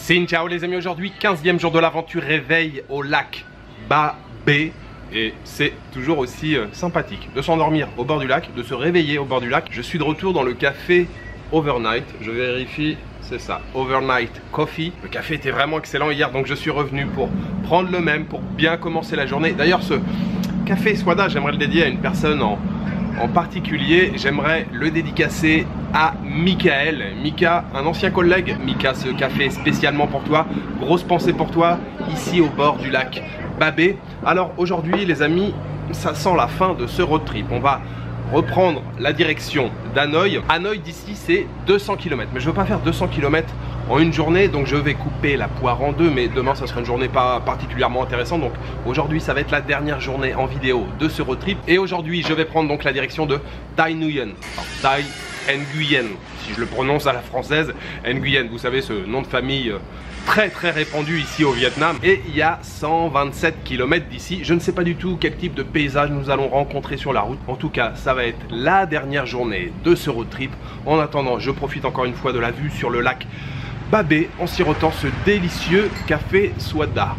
Xin ciao les amis, aujourd'hui 15e jour de l'aventure, réveil au lac Babé. Et c'est toujours aussi sympathique de s'endormir au bord du lac, de se réveiller au bord du lac. Je suis de retour dans le café Overnight, je vérifie, c'est ça, Overnight Coffee. Le café était vraiment excellent hier, donc je suis revenu pour prendre le même, pour bien commencer la journée. D'ailleurs ce café Swada, j'aimerais le dédier à une personne en particulier. J'aimerais le dédicacer à Michael. Mika, un ancien collègue. Mika, ce café est spécialement pour toi. Grosse pensée pour toi, ici au bord du lac Babé. Alors aujourd'hui les amis, ça sent la fin de ce road trip. On va reprendre la direction d'Hanoï. Hanoï d'ici c'est 200 km. Mais je ne veux pas faire 200 km en une journée, donc je vais couper la poire en deux, mais demain ça sera une journée pas particulièrement intéressante. Donc aujourd'hui ça va être la dernière journée en vidéo de ce road trip. Et aujourd'hui je vais prendre donc la direction de Tay Nguyen. Tay Nguyen, si je le prononce à la française. Nguyen, vous savez, ce nom de famille très répandu ici au Vietnam. Et il y a 127 km d'ici. Je ne sais pas du tout quel type de paysage nous allons rencontrer sur la route. En tout cas, ça va être la dernière journée de ce road trip. En attendant, je profite encore une fois de la vue sur le lac Babé en sirotant ce délicieux café Swada.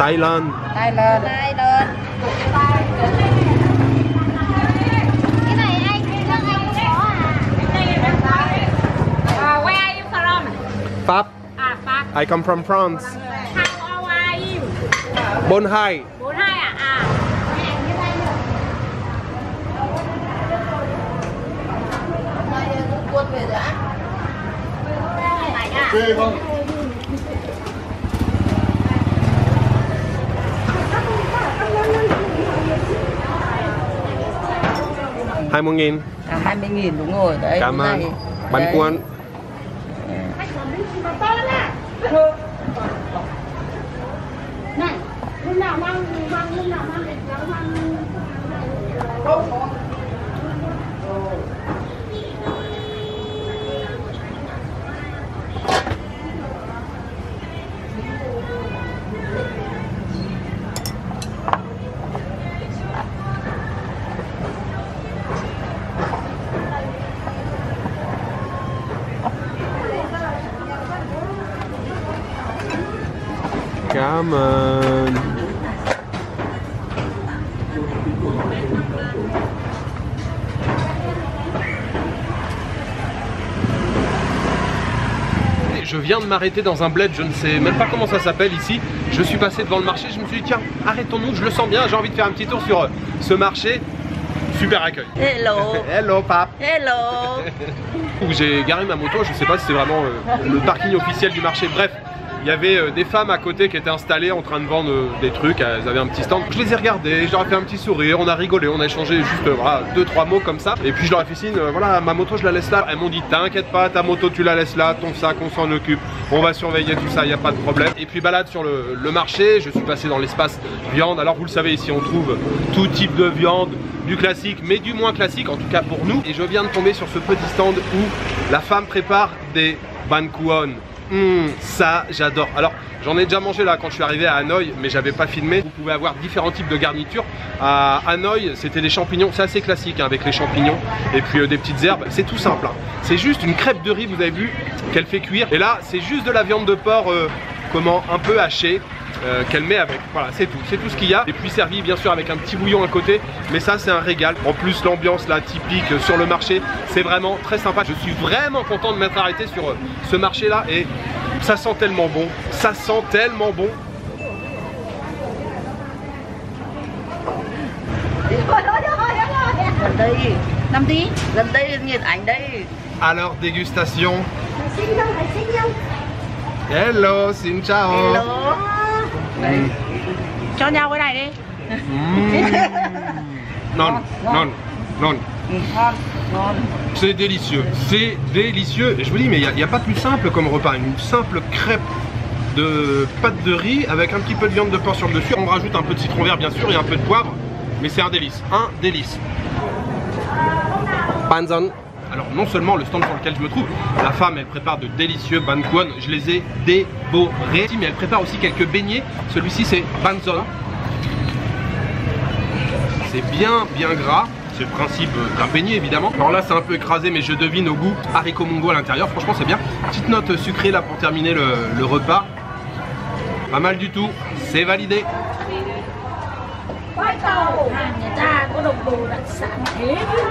Thái Lan. Thái Lan. I come from France. How are you? Bon Hai. 42 à? Quân về đã. Phê không? Hai mươi nghìn. 20.000 đúng rồi. Đấy. Cảm ơn. Này. Bánh Đấy. cuốn. Này, lúc nào mang để cháu mang. Cảm ơn. Je viens de m'arrêter dans un bled, je ne sais même pas comment ça s'appelle ici. Je suis passé devant le marché, je me suis dit tiens, arrêtons-nous, je le sens bien, j'ai envie de faire un petit tour sur ce marché. Super accueil. Hello. Hello pap. Hello. Où j'ai garé ma moto, je sais pas si c'est vraiment le parking officiel du marché. Bref, il y avait des femmes à côté qui étaient installées en train de vendre des trucs, elles avaient un petit stand. Je les ai regardées, je leur ai fait un petit sourire, on a rigolé, on a échangé juste voilà, 2-3 mots comme ça. Et puis je leur ai fait signe, voilà, ma moto je la laisse là. Elles m'ont dit t'inquiète pas, ta moto tu la laisses là, ton sac on s'en occupe, on va surveiller tout ça, il n'y a pas de problème. Et puis balade sur le marché, je suis passé dans l'espace viande. Alors vous le savez, ici on trouve tout type de viande, du classique mais du moins classique, en tout cas pour nous. Et je viens de tomber sur ce petit stand où la femme prépare des banh cuon. Ça j'adore. Alors j'en ai déjà mangé là quand je suis arrivé à Hanoï, mais j'avais pas filmé. Vous pouvez avoir différents types de garnitures. À Hanoï c'était des champignons, c'est assez classique hein, avec les champignons et puis des petites herbes, c'est tout simple hein. C'est juste une crêpe de riz, vous avez vu qu'elle fait cuire. Et là c'est juste de la viande de porc un peu hachée qu'elle met avec, voilà c'est tout ce qu'il y a. Et puis servi bien sûr avec un petit bouillon à côté, mais ça c'est un régal. En plus l'ambiance là typique sur le marché, c'est vraiment très sympa. Je suis vraiment content de m'être arrêté sur ce marché là et ça sent tellement bon, ça sent tellement bon. Gần đây, gần đây nhìn ảnh đây. Alors dégustation. Hello, xin chào. Hello. Đây. Cho nhau cái này đi. Non, non, non. Ngon, ngon. C'est délicieux, c'est délicieux. Et je vous dis, mais il n'y a pas plus simple comme repas. Une simple crêpe de pâte de riz avec un petit peu de viande de porc sur le dessus. On rajoute un peu de citron vert bien sûr et un peu de poivre. Mais c'est un délice, un délice. Banzan. Alors non seulement le stand sur lequel je me trouve, la femme elle prépare de délicieux banh cuon, je les ai dévorés. Mais elle prépare aussi quelques beignets. Celui-ci c'est banzon. C'est bien gras. C'est le principe d'un beignet évidemment. Alors là c'est un peu écrasé mais je devine au goût haricots mongo à l'intérieur. Franchement c'est bien. Petite note sucrée là pour terminer le repas. Pas mal du tout. C'est validé. Hàng người ta có đồng đồ đặc sản thế chứ.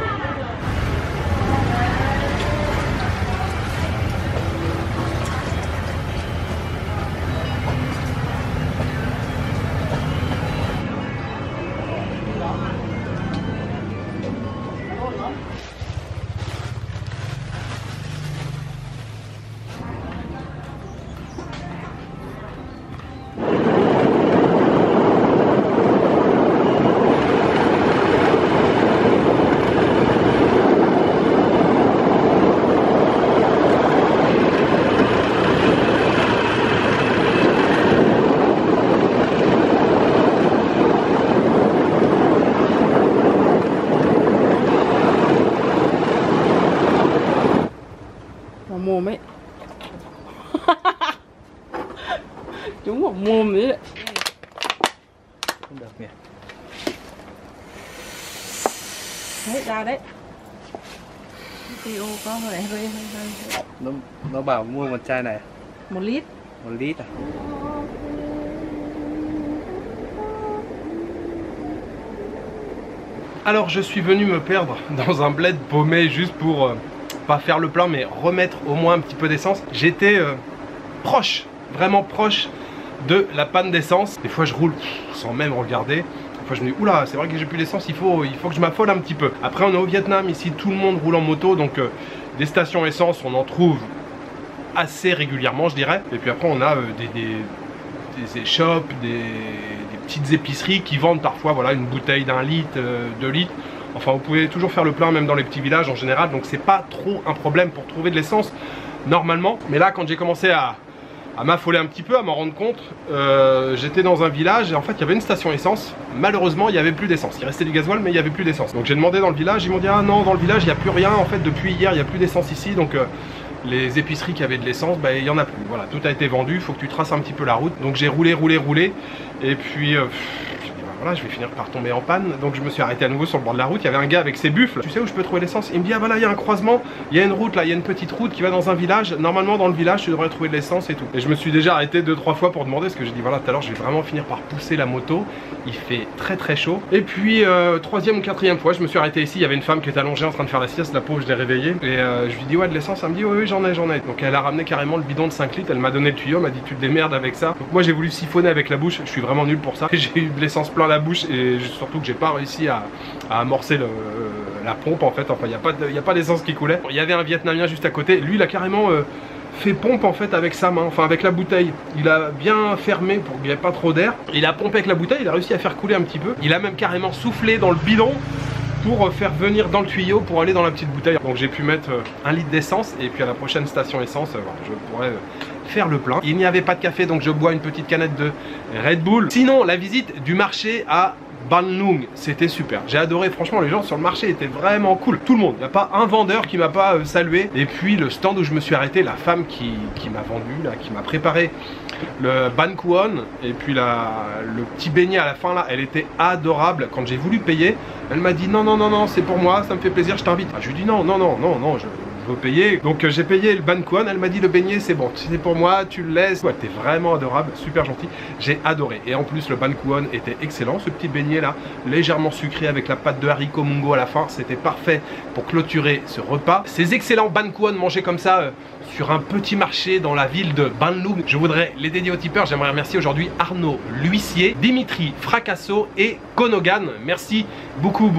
Mồm ấy. Trúng vào mồm ấy. Không được nhỉ. Đấy ra đấy. Video có hơi Nó bảo mua một chai này 1 lít. 1 lít à? Alors je suis venu me perdre dans un bled paumé juste pour pas faire le plein mais remettre au moins un petit peu d'essence. J'étais proche vraiment proche de la panne d'essence. Des fois je roule sans même regarder. Des fois je me dis oula, c'est vrai que j'ai plus d'essence, il faut que je m'affole un petit peu. Après on est au Vietnam, ici tout le monde roule en moto, donc des stations essence on en trouve assez régulièrement je dirais. Et puis après on a des échoppes, des petites épiceries qui vendent parfois voilà, une bouteille d'1 litre, 2 litres. Enfin vous pouvez toujours faire le plein même dans les petits villages en général, donc c'est pas trop un problème pour trouver de l'essence normalement. Mais là quand j'ai commencé à m'affoler un petit peu, à m'en rendre compte, j'étais dans un village et en fait il y avait une station essence. Malheureusement il n'y avait plus d'essence, il restait du gasoil mais il n'y avait plus d'essence. Donc j'ai demandé dans le village, ils m'ont dit ah non, dans le village il n'y a plus rien, en fait depuis hier il n'y a plus d'essence ici, donc les épiceries qui avaient de l'essence, bah, il n'y en a plus. Voilà, tout a été vendu, il faut que tu traces un petit peu la route. Donc j'ai roulé et puis voilà, je vais finir par tomber en panne. Donc je me suis arrêté à nouveau sur le bord de la route. Il y avait un gars avec ses buffles. Tu sais où je peux trouver l'essence? Il me dit ah voilà, il y a un croisement, il y a une route là, il y a une petite route qui va dans un village. Normalement dans le village tu devrais trouver de l'essence et tout. Et je me suis déjà arrêté 2-3 fois pour demander, parce que j'ai dit voilà, tout à l'heure je vais vraiment finir par pousser la moto. Il fait très chaud. Et puis troisième ou quatrième fois je me suis arrêté ici. Il y avait une femme qui était allongée en train de faire la sieste. La pauvre, je l'ai réveillée. Et je lui dis ouais, de l'essence? Elle me dit oui j'en ai. Donc elle a ramené carrément le bidon de 5 litres. Elle m'a donné le tuyau, m'a dit tu te démerdes avec ça. Donc moi j'ai voulu siphonner avec la bouche. Je suis vraiment nul pour ça. J'ai eu de l'essence plein la bouche et surtout que j'ai pas réussi à amorcer la pompe en fait. Enfin il n'y a pas d'essence qui coulait. Il y avait un Vietnamien juste à côté. Lui il a carrément fait pompe en fait avec sa main, enfin avec la bouteille. Il a bien fermé pour qu'il n'y ait pas trop d'air. Il a pompé avec la bouteille, il a réussi à faire couler un petit peu. Il a même carrément soufflé dans le bidon pour faire venir dans le tuyau pour aller dans la petite bouteille. Donc j'ai pu mettre 1 litre d'essence et puis à la prochaine station essence, je pourrais faire le plein. Il n'y avait pas de café donc je bois une petite canette de Red Bull. Sinon la visite du marché à Ban Luong, c'était super. J'ai adoré, franchement les gens sur le marché étaient vraiment cool. Tout le monde, il n'y a pas un vendeur qui m'a pas salué. Et puis le stand où je me suis arrêté, la femme qui m'a vendu, là, qui m'a préparé le Ban Kuon et puis le petit beignet à la fin là, elle était adorable. Quand j'ai voulu payer, elle m'a dit non, c'est pour moi, ça me fait plaisir, je t'invite. Je lui dis non, je veux payer. Donc j'ai payé le Ban Kuon, elle m'a dit le beignet c'est bon, c'est pour moi, tu le laisses. Ouais, t'es vraiment adorable, super gentil, j'ai adoré. Et en plus le Ban Kuon était excellent, ce petit beignet là, légèrement sucré avec la pâte de haricot mungo à la fin, c'était parfait pour clôturer ce repas. Ces excellents Ban Kuon mangés comme ça sur un petit marché dans la ville de Ban Luong. Je voudrais les dédier aux tipeurs. J'aimerais remercier aujourd'hui Arnaud L'Huissier, Dimitri Fracasso et Konogan. Merci beaucoup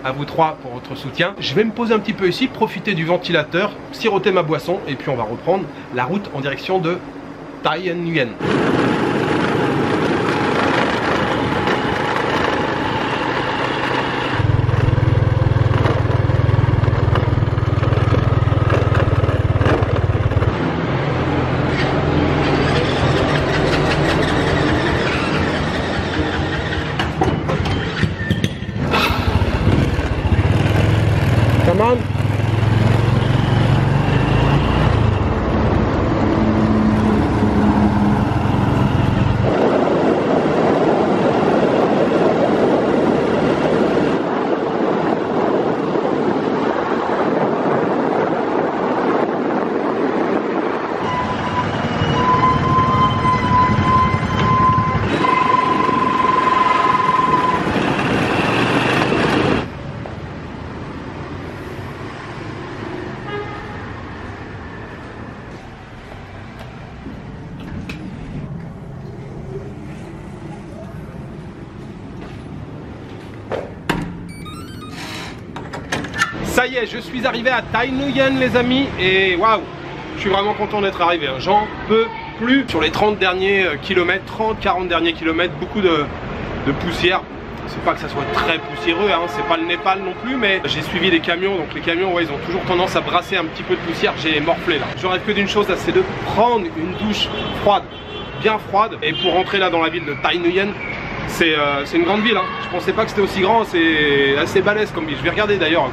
à vous trois pour votre soutien. Je vais me poser un petit peu ici, profiter du ventilateur, siroter ma boisson et puis on va reprendre la route en direction de Tay Nguyen. Come on. Ça y est, je suis arrivé à Tay Nguyen les amis et waouh, je suis vraiment content d'être arrivé, hein. J'en peux plus. Sur les 30 derniers kilomètres, 30-40 derniers kilomètres, beaucoup de poussière. C'est pas que ça soit très poussiéreux, hein. C'est pas le Népal non plus, mais j'ai suivi les camions, donc les camions ouais, ils ont toujours tendance à brasser un petit peu de poussière. J'ai morflé là. Je rêve que d'une chose là, c'est de prendre une douche froide, bien froide. Et pour rentrer là dans la ville de Tay Nguyen, c'est une grande ville, hein. Je pensais pas que c'était aussi grand, c'est assez balèze comme ville. Je vais regarder d'ailleurs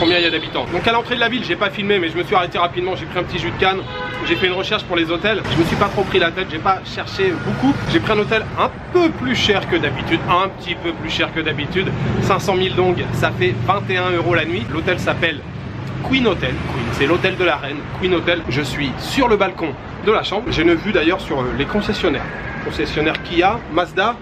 combien il y a d'habitants. Donc à l'entrée de la ville, j'ai pas filmé, mais je me suis arrêté rapidement, j'ai pris un petit jus de canne, j'ai fait une recherche pour les hôtels. Je me suis pas trop pris la tête, j'ai pas cherché beaucoup. J'ai pris un hôtel un peu plus cher que d'habitude, un petit peu plus cher que d'habitude. 500 000 dong, ça fait 21 € la nuit. L'hôtel s'appelle Queen Hotel, c'est l'hôtel de la reine, Queen Hotel. Je suis sur le balcon de la chambre. J'ai une vue d'ailleurs sur les concessionnaires. Concessionnaires Kia, Mazda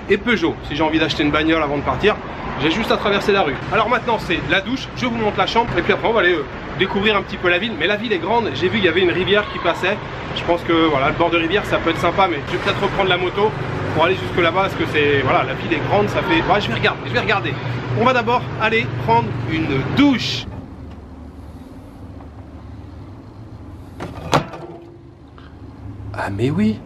et Peugeot. Si j'ai envie d'acheter une bagnole avant de partir, j'ai juste à traverser la rue. Alors maintenant c'est la douche, je vous montre la chambre et puis après on va aller découvrir un petit peu la ville. Mais la ville est grande, j'ai vu qu'il y avait une rivière qui passait. Je pense que voilà, le bord de rivière ça peut être sympa, mais je vais peut-être reprendre la moto pour aller jusque là-bas parce que c'est voilà, la ville est grande, ça fait. Ouais, je vais regarder. On va d'abord aller prendre une douche. Ah mais oui.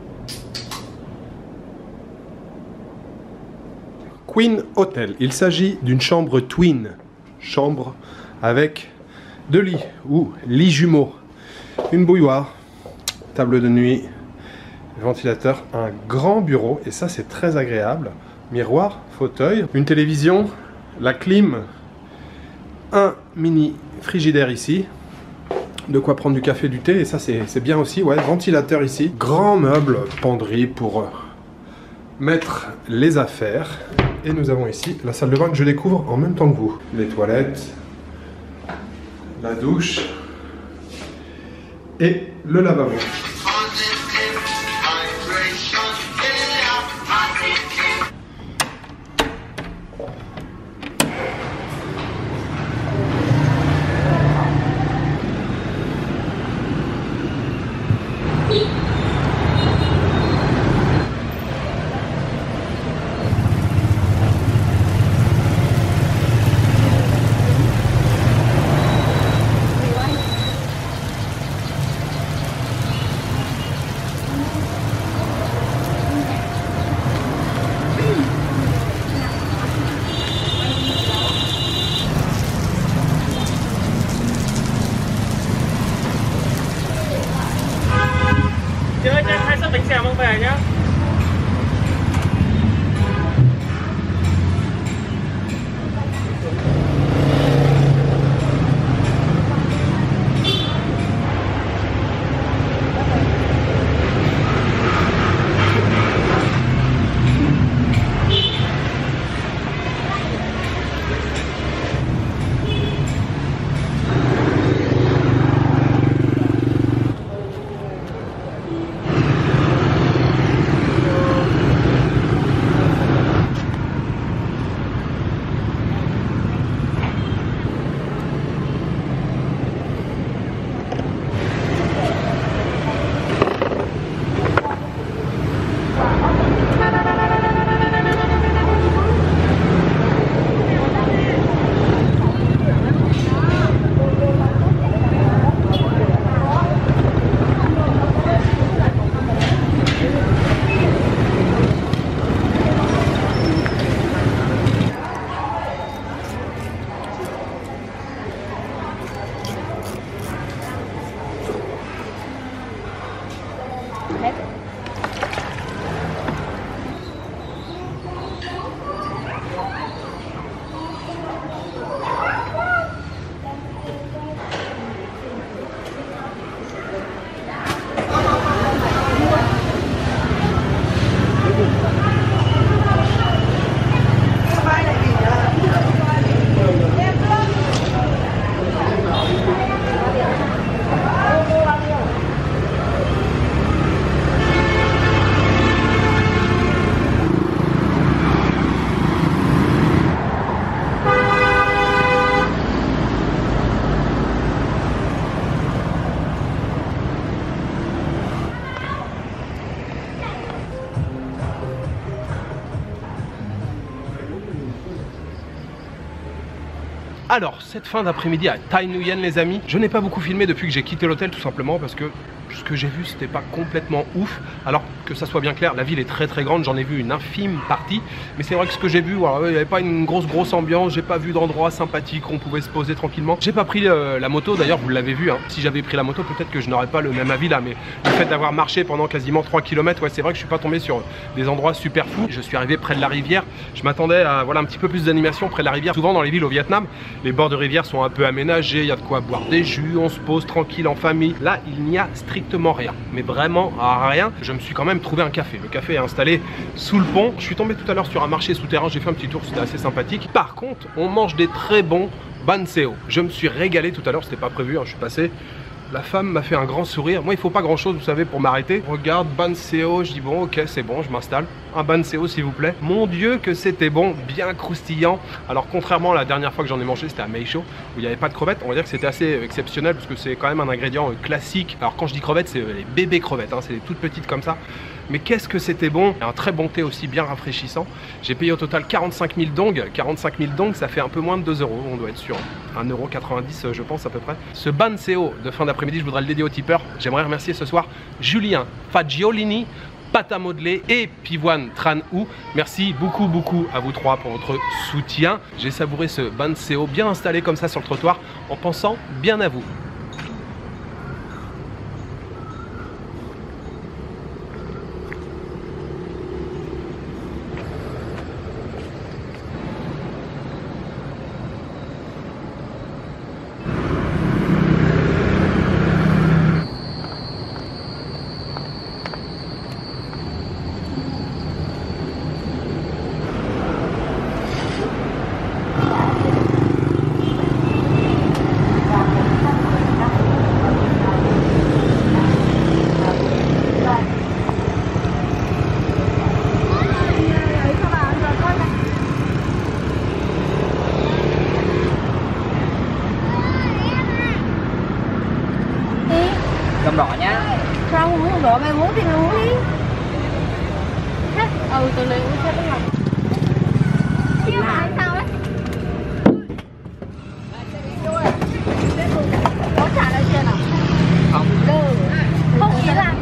Queen Hotel. Il s'agit d'une chambre twin. Chambre avec 2 lits ou lits jumeaux. Une bouilloire, table de nuit, ventilateur, un grand bureau et ça c'est très agréable. Miroir, fauteuil, une télévision, la clim, un mini frigidaire ici. De quoi prendre du café, du thé et ça c'est bien aussi. Ouais, ventilateur ici. Grand meuble, penderie pour mettre les affaires. Et nous avons ici la salle de bain que je découvre en même temps que vous. Les toilettes, la douche et le lavabo. Chơi cho anh 2 suất bánh xèo mang về nhá. Alors, cette fin d'après-midi à Thai Nguyen les amis, je n'ai pas beaucoup filmé depuis que j'ai quitté l'hôtel tout simplement parce que ce que j'ai vu c'était pas complètement ouf. Alors que ça soit bien clair, la ville est très très grande, j'en ai vu une infime partie. Mais c'est vrai que ce que j'ai vu, voilà, il n'y avait pas une grosse ambiance, j'ai pas vu d'endroit sympathique où on pouvait se poser tranquillement. J'ai pas pris la moto, d'ailleurs vous l'avez vu, hein. Si j'avais pris la moto peut-être que je n'aurais pas le même avis là. Mais le fait d'avoir marché pendant quasiment 3 km, ouais c'est vrai que je suis pas tombé sur des endroits super fous. Je suis arrivé près de la rivière, je m'attendais à voilà, un petit peu plus d'animation près de la rivière. Souvent dans les villes au Vietnam, les bords de rivière sont un peu aménagés, il y a de quoi boire des jus, on se pose tranquille en famille. Là il n'y a strictement rien, mais vraiment rien. Je me suis quand même trouvé un café. Le café est installé sous le pont. Je suis tombé tout à l'heure sur un marché souterrain, j'ai fait un petit tour, c'était assez sympathique. Par contre, on mange des très bons ban seo. Je me suis régalé tout à l'heure, c'était pas prévu, hein. Je suis passé La femme m'a fait un grand sourire. Moi, il faut pas grand chose, vous savez, pour m'arrêter. Regarde, Banseo, je dis bon, ok, c'est bon, je m'installe. Un Banseo, s'il vous plaît. Mon Dieu, que c'était bon, bien croustillant. Alors, contrairement à la dernière fois que j'en ai mangé, c'était à Meisho, où il n'y avait pas de crevettes. On va dire que c'était assez exceptionnel, parce que c'est quand même un ingrédient classique. Alors, quand je dis crevettes, c'est les bébés crevettes, hein, c'est les toutes petites comme ça. Mais qu'est-ce que c'était bon! Un très bon thé aussi, bien rafraîchissant. J'ai payé au total 45 000 dong. 45 000 dong, ça fait un peu moins de 2 €, on doit être sûr. 1,90 € je pense à peu près. Ce Banseo de fin d'après-midi, je voudrais le dédier aux tipeurs. J'aimerais remercier ce soir Julien Fagiolini, Pata Modelé et Pivoine Tran Ou. Merci beaucoup à vous trois pour votre soutien. J'ai savouré ce Banseo bien installé comme ça sur le trottoir en pensant bien à vous. Cơm đỏ nhá. Sao không uống cơm đỏ, mày muốn thì mày uống đi. Tôi lấy uống hết lòng. Chứ mà sao đấy? Có trả lời chưa nào? Không. Không ý là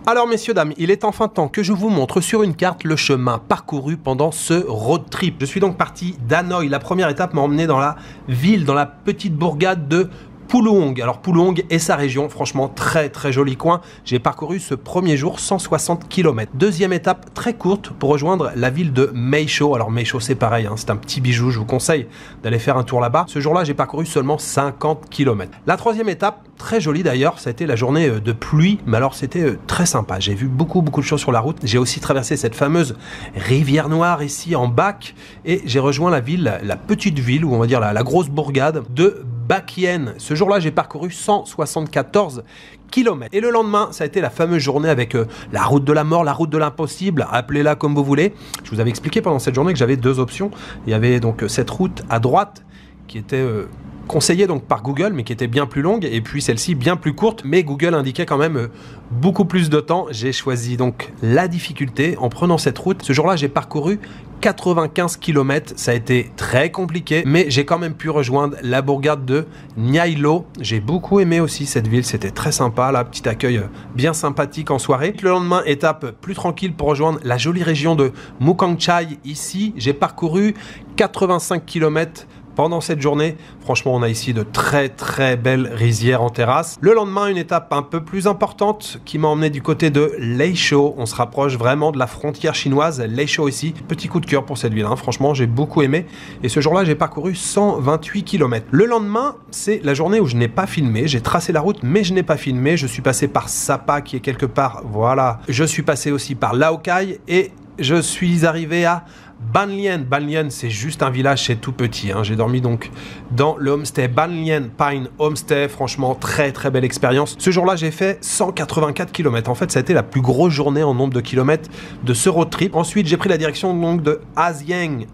Alors messieurs, dames, il est enfin temps que je vous montre sur une carte le chemin parcouru pendant ce road trip. Je suis donc parti d'Hanoï. La première étape m'a emmené dans la ville, dans la petite bourgade de Phuluong. Alors Phuluong et sa région, franchement très joli coin. J'ai parcouru ce premier jour 160 km. Deuxième étape très courte pour rejoindre la ville de Meisho. Alors Meisho c'est pareil, hein, c'est un petit bijou, je vous conseille d'aller faire un tour là-bas. Ce jour-là j'ai parcouru seulement 50 km. La troisième étape, très jolie d'ailleurs, ça a été la journée de pluie, mais alors c'était très sympa. J'ai vu beaucoup de choses sur la route. J'ai aussi traversé cette fameuse rivière Noire ici en bac et j'ai rejoint la ville, la petite ville, ou on va dire la grosse bourgade de Bac Yen. Ce jour-là, j'ai parcouru 174 km. Et le lendemain, ça a été la fameuse journée avec la route de la mort, la route de l'impossible, appelez-la comme vous voulez. Je vous avais expliqué pendant cette journée que j'avais deux options. Il y avait donc cette route à droite qui était conseillée donc par Google, mais qui était bien plus longue, et puis celle-ci bien plus courte, mais Google indiquait quand même beaucoup plus de temps. J'ai choisi donc la difficulté en prenant cette route. Ce jour-là, j'ai parcouru 95 km, ça a été très compliqué, mais j'ai quand même pu rejoindre la bourgade de Nhai Lo. J'ai beaucoup aimé aussi cette ville, c'était très sympa, là, petit accueil bien sympathique en soirée. Le lendemain, étape plus tranquille pour rejoindre la jolie région de Mukang Chai. Ici, j'ai parcouru 85 km pendant cette journée. Franchement, on a ici de très belles rizières en terrasse. Le lendemain, une étape un peu plus importante qui m'a emmené du côté de Leisho. On se rapproche vraiment de la frontière chinoise. Leisho ici, petit coup de cœur pour cette ville, hein. Franchement, j'ai beaucoup aimé. Et ce jour-là, j'ai parcouru 128 km. Le lendemain, c'est la journée où je n'ai pas filmé. J'ai tracé la route, mais je n'ai pas filmé. Je suis passé par Sapa, qui est quelque part, voilà. Je suis passé aussi par Lào Cai et je suis arrivé à Ban Lien. Ban Lien, c'est juste un village, c'est tout petit. Hein. J'ai dormi donc dans le homestay Ban Lien Pine Homestay. Franchement, très très belle expérience. Ce jour-là, j'ai fait 184 km. En fait, ça a été la plus grosse journée en nombre de kilomètres de ce road trip. Ensuite, j'ai pris la direction donc de Azieng.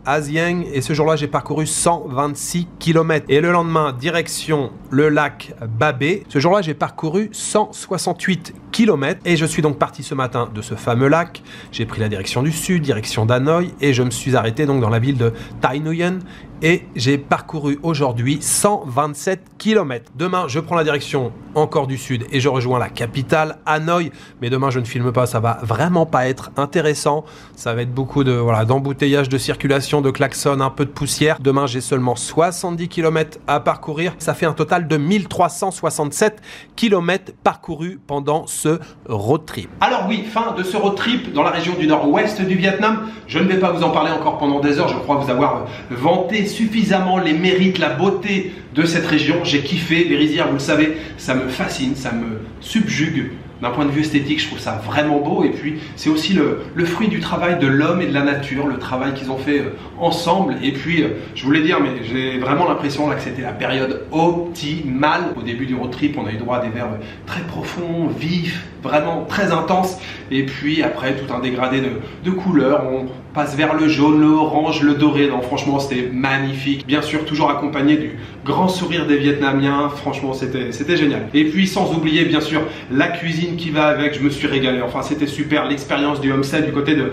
Et ce jour-là, j'ai parcouru 126 km. Et le lendemain, direction le lac Ba Be. Ce jour-là, j'ai parcouru 168 km. Et je suis donc parti ce matin de ce fameux lac. J'ai pris la direction du sud, direction d'Hanoï. Et je me suis arrêté donc dans la ville de Tay Nguyen et j'ai parcouru aujourd'hui 127 km. Demain, je prends la direction encore du sud et je rejoins la capitale, Hanoï. Mais demain, je ne filme pas, ça va vraiment pas être intéressant. Ça va être beaucoup de d'embouteillage, de circulation, de klaxons, un peu de poussière. Demain, j'ai seulement 70 km à parcourir. Ça fait un total de 1367 km parcourus pendant ce road trip. Alors oui, fin de ce road trip dans la région du nord-ouest du Vietnam. Je ne vais pas vous en parler encore pendant des heures. Je crois vous avoir vanté suffisamment les mérites, la beauté de cette région. J'ai kiffé. Les rizières, vous le savez, ça me fascine, ça me subjugue. D'un point de vue esthétique, je trouve ça vraiment beau. Et puis, c'est aussi le fruit du travail de l'homme et de la nature, le travail qu'ils ont fait ensemble. Et puis, je voulais dire, mais j'ai vraiment l'impression là que c'était la période optimale. Au début du road trip, on a eu droit à des verbes très profonds, vifs, vraiment très intenses. Et puis après, tout un dégradé de couleurs. On passe vers le jaune, le orange, le doré. Non, franchement, c'était magnifique. Bien sûr, toujours accompagné du grand sourire des Vietnamiens. Franchement, c'était génial. Et puis, sans oublier, bien sûr, la cuisine qui va avec. Je me suis régalé. Enfin, c'était super. L'expérience du homestay du côté de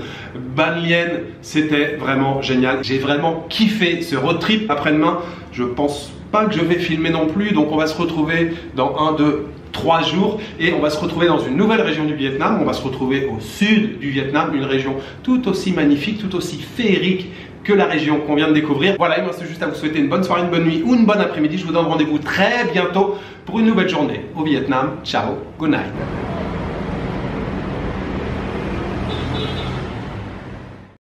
Ban Lien, c'était vraiment génial. J'ai vraiment kiffé ce road trip. Après-demain, je pense pas que je vais filmer non plus. Donc, on va se retrouver dans 1, 2, 3 jours et on va se retrouver dans une nouvelle région du Vietnam. On va se retrouver au sud du Vietnam, une région tout aussi magnifique, tout aussi féerique que la région qu'on vient de découvrir. Voilà, il me reste juste à vous souhaiter une bonne soirée, une bonne nuit ou une bonne après-midi. Je vous donne rendez-vous très bientôt pour une nouvelle journée au Vietnam. Ciao, good night.